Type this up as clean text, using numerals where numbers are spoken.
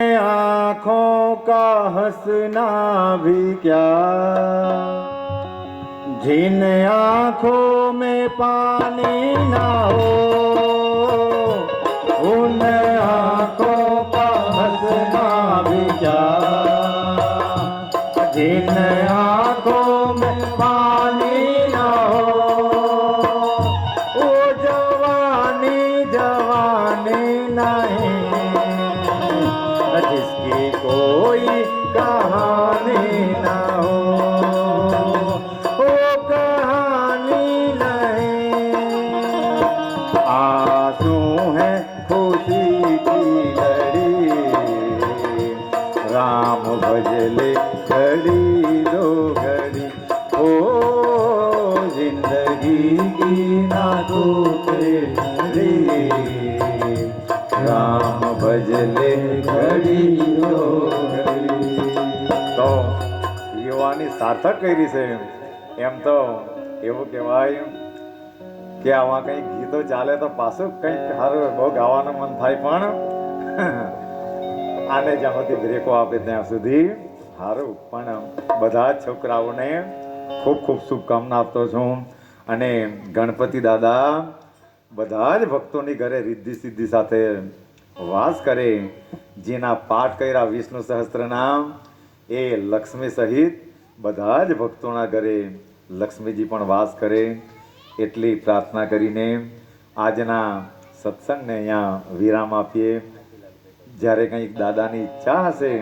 आँखों का हंसना भी क्या, जिन आँखों में पानी ना हो, उन आँखों का हंसना भी क्या, जिन आँखों में पानी ना हो, वो जवानी जवानी नहीं जिसकी कोई कहानी ना हो, वो कहानी नहीं। आंसू है खुशी की लड़ी, राम भजले घड़ी दो घड़ी, ओ जिंदगी की ना टूटे घड़ी, राम भजले घड़ी दो घड़ी। તો યુવાની સાર્થક કરી છે એમ તો એવું કહેવાય કે આવા કંઈક ગીતો ચાલે તો પાછું કંઈક સારું બહુ ગાવાનું મન થાય, પણ આને જ્યાં સુધી બ્રેકો આપે ત્યાં સુધી સારું. પણ બધા જ છોકરાઓને ખૂબ ખૂબ શુભકામના આપતો છું. અને ગણપતિ દાદા બધા જ ભક્તોની ઘરે રિદ્ધિ સિદ્ધિ સાથે વાસ કરે. જેના પાઠ કર્યા વિષ્ણુ સહસ્ત્રનામ એ લક્ષ્મી સહિત બધા જ ભક્તોના ઘરે લક્ષ્મીજી પણ વાસ કરે. એટલી પ્રાર્થના કરીને આજના સત્સંગને અહીંયા વિરામ આપીએ. જ્યારે કંઈક દાદાની ઈચ્છા હશે